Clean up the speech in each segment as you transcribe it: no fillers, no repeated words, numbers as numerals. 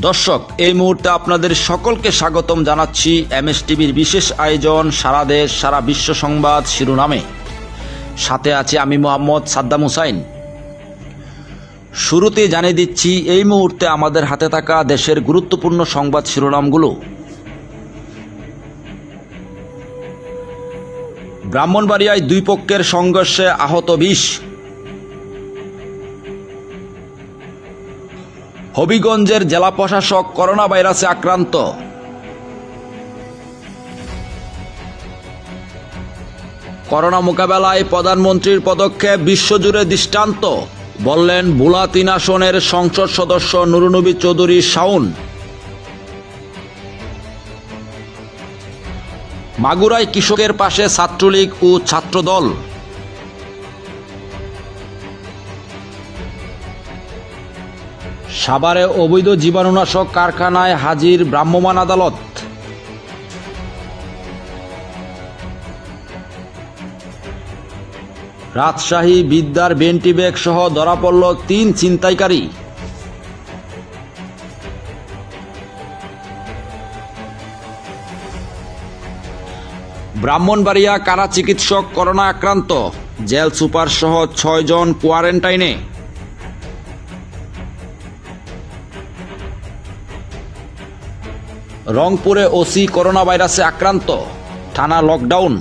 দর্শক, এই মুহূর্তে আপনাদের সকলকে স্বাগতম জানাচ্ছি এমএস টিভির বিশেষ আয়োজন সারা দেশ সারা বিশ্ব সংবাদ শিরোনামে। সাথে আছে আমি মোহাম্মদ সাদ্দাম হুসাইন। শুরুতে জানিয়ে দিচ্ছি এই মুহূর্তে আমাদের হাতে থাকা দেশের গুরুত্বপূর্ণ সংবাদ শিরোনামগুলো। ব্রাহ্মণবাড়িয়ায় দুই পক্ষের সংঘর্ষে আহত 20। হবিগঞ্জের জেলা প্রশাসক করোনা ভাইরাসে আক্রান্ত। করোনা মোকাবেলায় প্রধানমন্ত্রীর পদক্ষেপ বিশ্বজুড়ে দৃষ্টান্ত, বললেন ভোলা 3 আসনের সংসদ সদস্য নুরুন্নবী চৌধুরী শাওন। মাগুরায় কৃষকের পাশে ছাত্রলীগ ও ছাত্রদল। সাভারে অবৈধ জীবাণুনাশক কারখানায় হাজির ভ্রাম্যমাণ আদালত। রাজশাহী বিদ্যার বেন্টি ব্যাগ সহ ধরা পড়ল 3 ছিনতাইকারী। ব্রাহ্মণবাড়িয়া কারা চিকিৎসক করোনা আক্রান্ত, জেল সুপার সহ 6 জন কোয়ারেন্টাইনে। রংপুরে ওসি করোনা ভাইরাসে আক্রান্ত, থানা লকডাউন।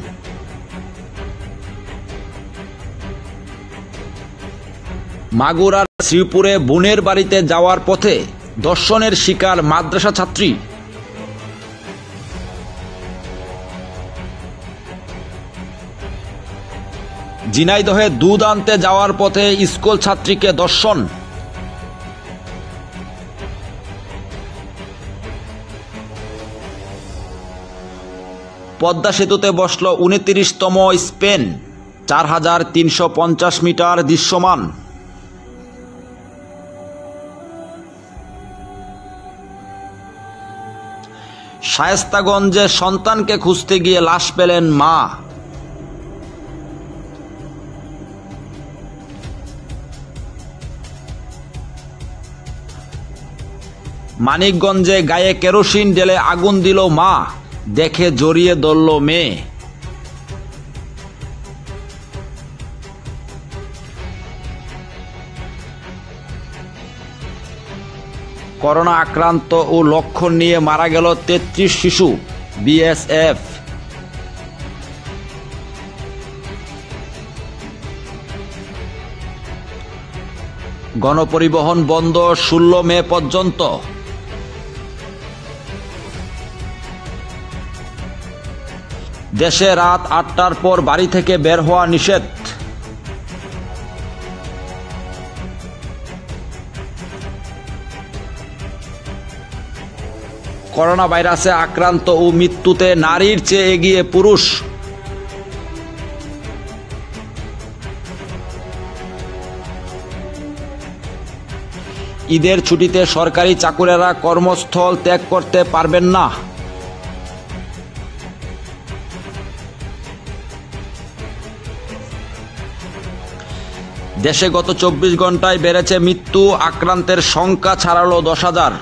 মাগুরার শ্রীপুরে বোনের বাড়িতে যাওয়ার পথে ধর্ষণের শিকার মাদ্রাসা ছাত্রী। ঝিনাইদহে দুধ আনতে যাওয়ার পথে স্কুল ছাত্রীকে ধর্ষণ। পদ্মা সেতুতে বসল 29তম স্পেন, 4350 মিটার দৃশ্যমান। শায়েস্তাগঞ্জে সন্তানকে খুঁজতে গিয়ে লাশ পেলেন মা। মানিকগঞ্জে গায়ে কেরোসিন ঢেলে আগুন দিল মা, দেখে জড়িয়ে ধরল মেয়ে। করোনা আক্রান্ত ও লক্ষণ নিয়ে মারা গেল 33 শিশু, বিএসএফ। গণপরিবহন বন্ধ 16 মে পর্যন্ত। দেশে রাত 8টার পর বাড়ি থেকে বের হওয়া নিষেধ। করোনা ভাইরাসে আক্রান্ত ও মৃত্যুতে নারীর চেয়ে এগিয়ে পুরুষ। ঈদের ছুটিতে সরকারি চাকুরেরা কর্মস্থল ত্যাগ করতে পারবেন না। দেশে গত 24 ঘন্টায় বেড়েছে মৃত্যু, আক্রান্তের সংখ্যা ছাড়ালো 10,000।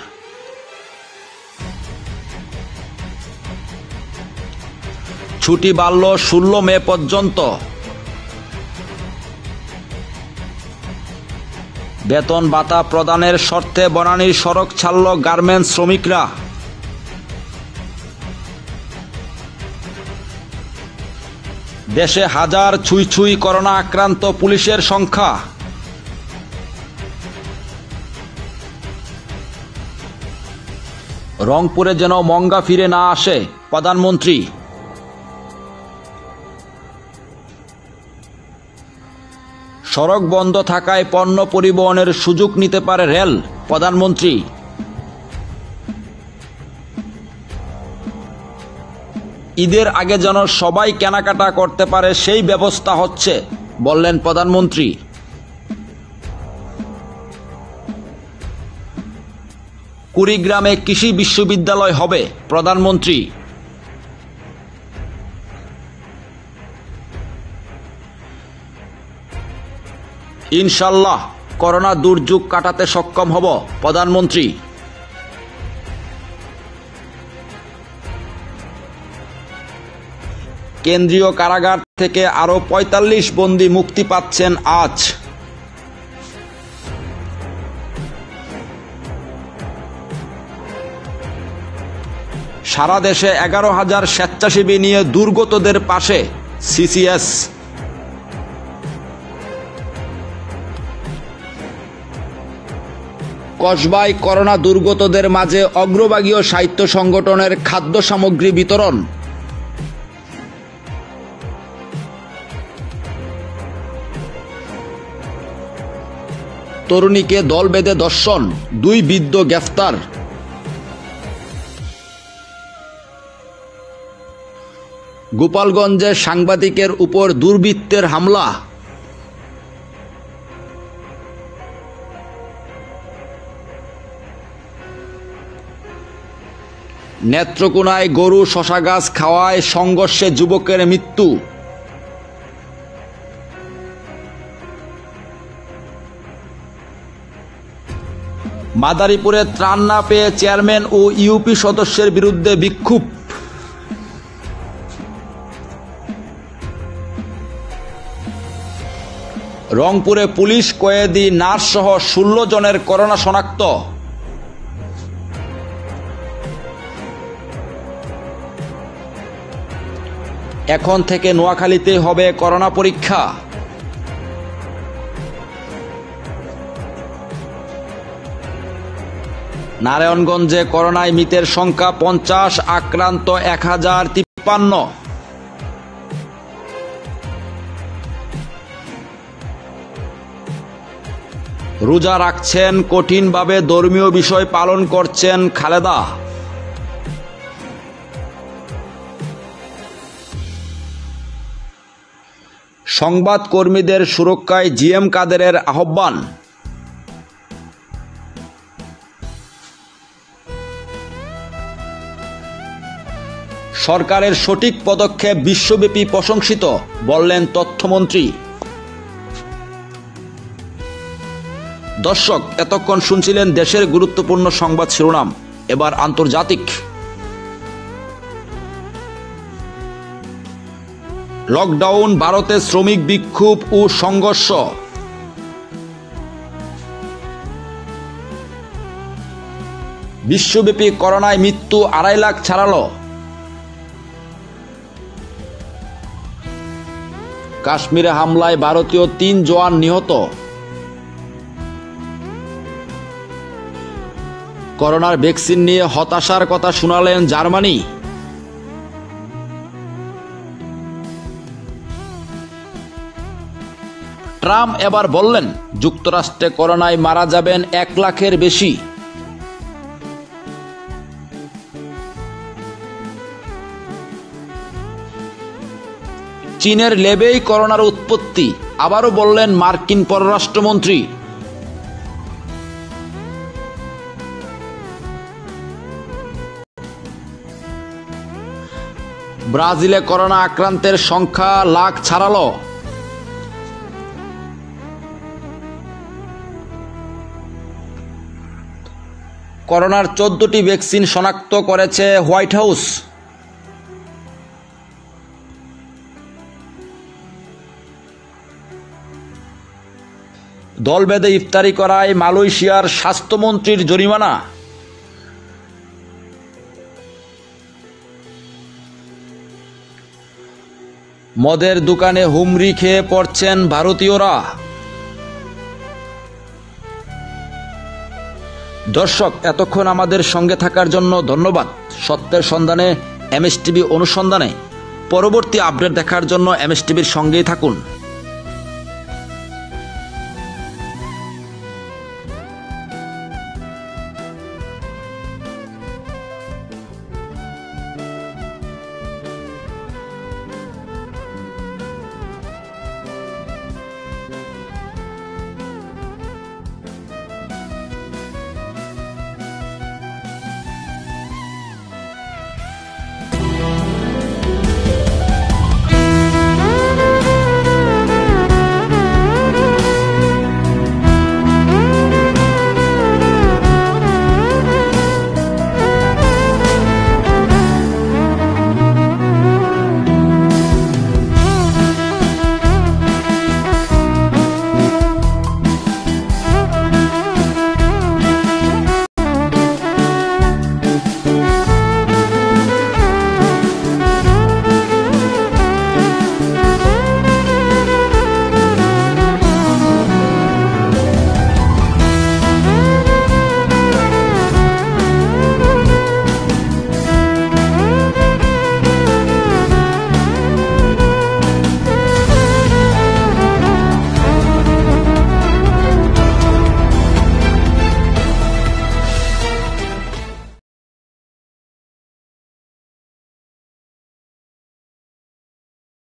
ছুটি বাড়ল 16 মে পর্যন্ত। বেতন ভাতা প্রদানের শর্তে বনানীর সড়ক ছাড়ল গার্মেন্টস শ্রমিকরা। দেশে হাজার ছুঁই ছুঁই করোনা আক্রান্ত, পুলিশের সংখ্যা। রংপুরে যেন মঙ্গা ফিরে না আসে, প্রধানমন্ত্রী। সড়ক বন্ধ থাকায় পণ্য পরিবহনের সুযোগ নিতে পারে রেল, প্রধানমন্ত্রী। ঈদের আগে যেন সবাই কেনাকাটা করতে পারে সেই ব্যবস্থা হচ্ছে, বললেন প্রধানমন্ত্রী। কুড়িগ্রামে কৃষি বিশ্ববিদ্যালয় হবে, প্রধানমন্ত্রী। ইনশাল্লাহ করোনা দুর্যোগ কাটাতে সক্ষম হব, প্রধানমন্ত্রী। কেন্দ্রীয় কারাগার থেকে আরও ৪৫ বন্দী মুক্তি পাচ্ছেন আজ। সারা দেশে ১১,০০০ স্বেচ্ছাসেবী নিয়ে দুর্গতদের পাশে সিসিএস। কসবায় করোনা দুর্গতদের মাঝে অগ্রভাগীয় সাহিত্য সংগঠনের খাদ্য সামগ্রী বিতরণ। তরুণীকে দল বেঁধে ধর্ষণ, 2 বৃদ্ধ গ্রেফতার। গোপালগঞ্জে সাংবাদিকের উপর দুর্বৃত্তের হামলা। নেত্রকোনায় গরু শশা গাছ খাওয়ায় সংঘর্ষে যুবকের মৃত্যু। মাদারীপুরে ত্রাণ না পেয়ে চেয়ারম্যান ও ইউপি সদস্যের বিরুদ্ধে বিক্ষোভ। রংপুরে পুলিশ কয়েদি নার্স সহ 16 জনের করোনা শনাক্ত। এখন থেকে নোয়াখালীতে হবে করোনা পরীক্ষা। নারায়ণগঞ্জে করোনায় মৃতের সংখ্যা 50, আক্রান্ত 1053। রোজা রাখছেন, কঠিনভাবে ধর্মীয় বিষয় পালন করছেন খালেদা। সংবাদকর্মীদের সুরক্ষায় জিএম কাদেরের আহ্বান। সরকারের সঠিক পদক্ষেপ বিশ্বব্যাপী প্রশংসিত, বললেন তথ্যমন্ত্রী। দর্শক, এতক্ষণ শুনছিলেন দেশের গুরুত্বপূর্ণ সংবাদ শিরোনাম। এবার আন্তর্জাতিক। লকডাউন, ভারতে শ্রমিক বিক্ষোভ ও সংঘর্ষ। বিশ্বব্যাপী করোনায় মৃত্যু 2.5 লাখ ছাড়ালো। কাশ্মীরে হামলায় ভারতীয় 3 জওয়ান নিহত। করোনার ভ্যাকসিন নিয়ে হতাশার কথা শোনালেন জার্মানি। ট্রাম্প এবার বললেন, যুক্তরাষ্ট্রে করোনায় মারা যাবেন 1 লাখের বেশি। চীনের লেবেই করোনার উৎপত্তি, আবারও বললেন মার্কিন পররাষ্ট্রমন্ত্রী। ব্রাজিলে করোনা আক্রান্তের সংখ্যা লাখ ছাড়ালো। করোনার 14টি ভ্যাকসিন শনাক্ত করেছে হোয়াইট হাউস। দল বেঁধে ইফতারি করায় মালয়েশিয়ার স্বাস্থ্যমন্ত্রীর জরিমানা। মদের দোকানে হুমড়ি খেয়ে পড়ছেন ভারতীয়রা। দর্শক, এতক্ষণ আমাদের সঙ্গে থাকার জন্য ধন্যবাদ। সত্যের সন্ধানে এমএস টিভি অনুসন্ধানে পরবর্তী আপডেট দেখার জন্য এমএস টিভির সঙ্গেই থাকুন।